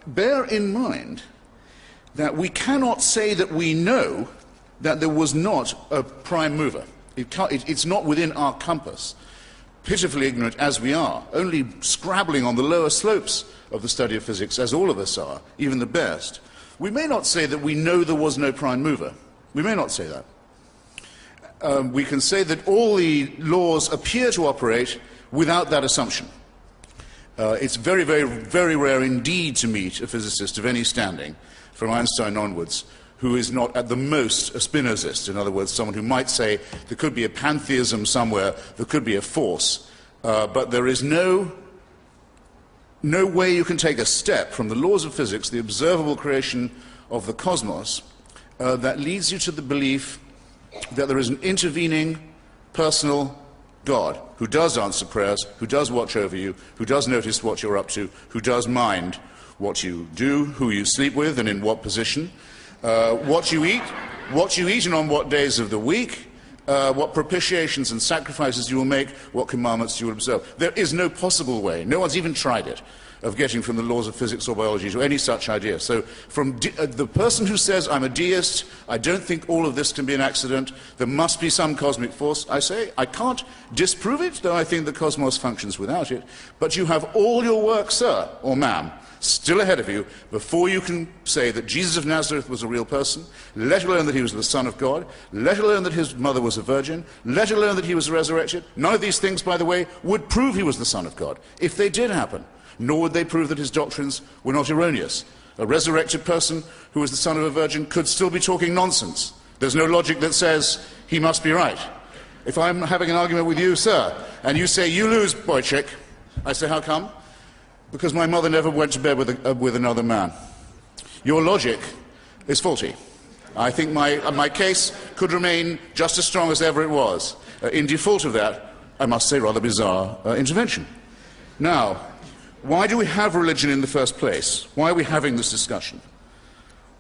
bear in mind that we cannot say that we know that there was not a prime mover. It's not within our compass. Pitifully ignorant as we are, only scrabbling on the lower slopes of the study of physics, as all of us are, even the best, we may not say that we know there was no prime mover. We may not say that. We can say that all the laws appear to operate without that assumption. It's very, very, very rare indeed to meet a physicist of any standing, from Einstein onwards, who is not at the most a Spinozist. In other words, someone who might say there could be a pantheism somewhere, there could be a force, but there is no way you can take a step from the laws of physics, the observable creation of the cosmos, that leads you to the belief that there is an intervening personal God who does answer prayers, who does watch over you, who does notice what you're up to, who does mind what you do, who you sleep with and in what position, what you eat and on what days of the week, what propitiations and sacrifices you will make, what commandments you will observe. There is no possible way, no one's even tried it, of getting from the laws of physics or biology to any such idea. So from the person who says, I'm a deist, I don't think all of this can be an accident, there must be some cosmic force, I say, I can't disprove it, though I think the cosmos functions without it, but you have all your work, sir, or ma'am, still ahead of you before you can say that Jesus of Nazareth was a real person, let alone that he was the Son of God, let alone that his mother was a virgin, let alone that he was resurrected. None of these things, by the way, would prove he was the Son of God, if they did happen. Nor would they prove that his doctrines were not erroneous. A resurrected person who was the son of a virgin could still be talking nonsense. There's no logic that says he must be right. If I'm having an argument with you, sir, and you say, you lose, boy chick, I say, how come? Because my mother never went to bed with another man. Your logic is faulty. I think my case could remain just as strong as ever it was. In default of that, I must say, rather bizarre intervention. Now, why do we have religion in the first place? Why are we having this discussion?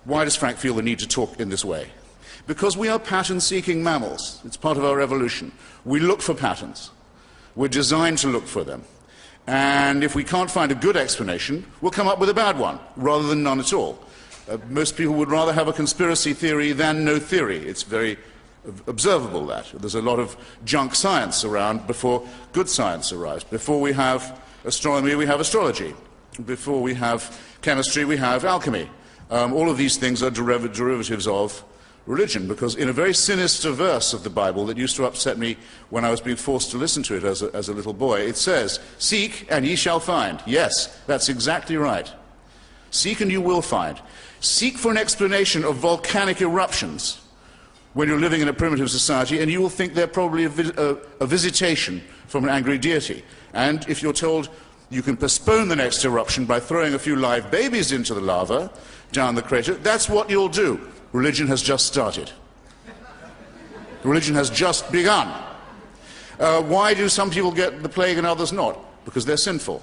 Why does Frank feel the need to talk in this way? Because we are pattern-seeking mammals. It's part of our evolution. We look for patterns. We're designed to look for them. And if we can't find a good explanation, we'll come up with a bad one, rather than none at all. Most people would rather have a conspiracy theory than no theory. It's very observable that. There's a lot of junk science around before good science arrives. Before we have astronomy, we have astrology. Before we have chemistry, we have alchemy. All of these things are derivatives of religion, because in a very sinister verse of the Bible that used to upset me when I was being forced to listen to it as a little boy, it says, seek and ye shall find. Yes, that's exactly right. Seek and you will find. Seek for an explanation of volcanic eruptions when you're living in a primitive society, and you will think they're probably a visitation from an angry deity. And if you're told you can postpone the next eruption by throwing a few live babies into the lava down the crater, that's what you'll do. Religion has just started. Religion has just begun. Why do some people get the plague and others not? Because they're sinful.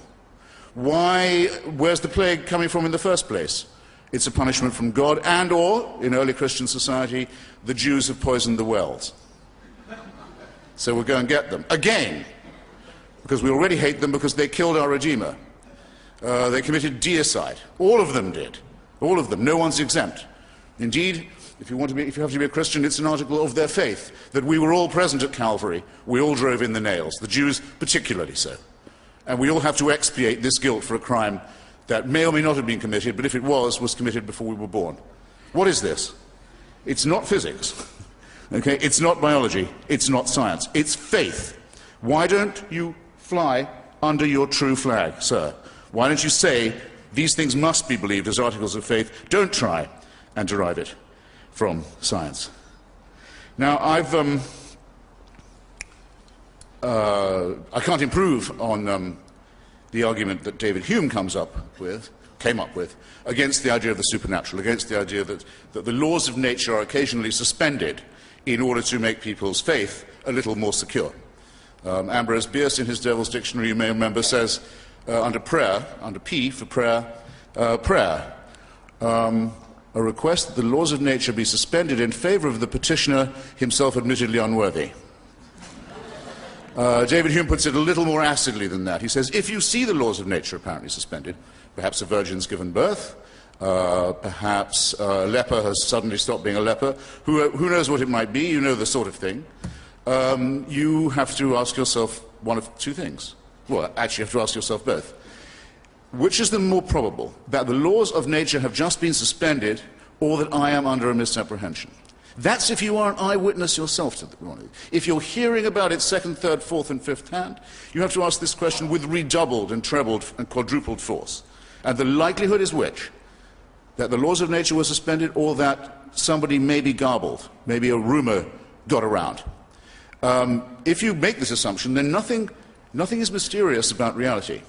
Where's the plague coming from in the first place? It's a punishment from God, and or, in early Christian society, the Jews have poisoned the wells. So we'll go and get them. Again. Because we already hate them because they killed our Redeemer. They committed deicide. All of them did. All of them. No one's exempt. Indeed, if you have to be a Christian, it's an article of their faith that we were all present at Calvary. We all drove in the nails. The Jews particularly so. And we all have to expiate this guilt for a crime that may or may not have been committed, but if it was committed before we were born. What is this? It's not physics. Okay? It's not biology. It's not science. It's faith. Why don't you fly under your true flag, sir? Why don't you say these things must be believed as articles of faith? Don't try and derive it from science. Now, I can't improve on the argument that David Hume came up with, against the idea of the supernatural, against the idea that the laws of nature are occasionally suspended in order to make people's faith a little more secure. Ambrose Bierce, in his Devil's Dictionary, you may remember, says, under prayer, under P for prayer, prayer, a request that the laws of nature be suspended in favor of the petitioner, himself admittedly unworthy. David Hume puts it a little more acidly than that. He says, if you see the laws of nature apparently suspended, Perhaps a virgin's given birth. Perhaps a leper has suddenly stopped being a leper. Who knows what it might be? You know the sort of thing. You have to ask yourself one of two things. Well, actually, you have to ask yourself both. Which is the more probable, that the laws of nature have just been suspended, or that I am under a misapprehension? That's if you are an eyewitness yourself to the morning. If you're hearing about it second, third, fourth, and fifth hand, you have to ask this question with redoubled and trebled and quadrupled force. And the likelihood is which? That the laws of nature were suspended, or that somebody maybe garbled, maybe a rumor got around. If you make this assumption, then nothing is mysterious about reality.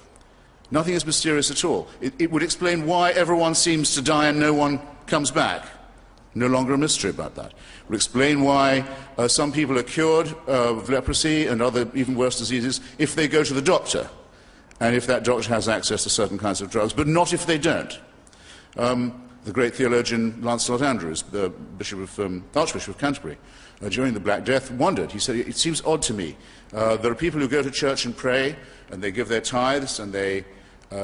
Nothing is mysterious at all. It would explain why everyone seems to die and no one comes back. No longer a mystery about that. It would explain why some people are cured of leprosy and other even worse diseases if they go to the doctor, and if that doctor has access to certain kinds of drugs, but not if they don't. The great theologian Lancelot Andrewes, the Archbishop of Canterbury, during the Black Death, wondered. He said, it seems odd to me. There are people who go to church and pray, and they give their tithes, and they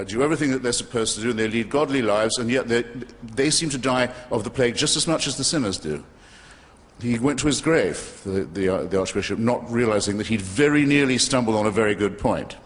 do everything that they're supposed to do, and they lead godly lives, and yet they seem to die of the plague just as much as the sinners do. He went to his grave, the Archbishop, not realizing that he'd very nearly stumbled on a very good point.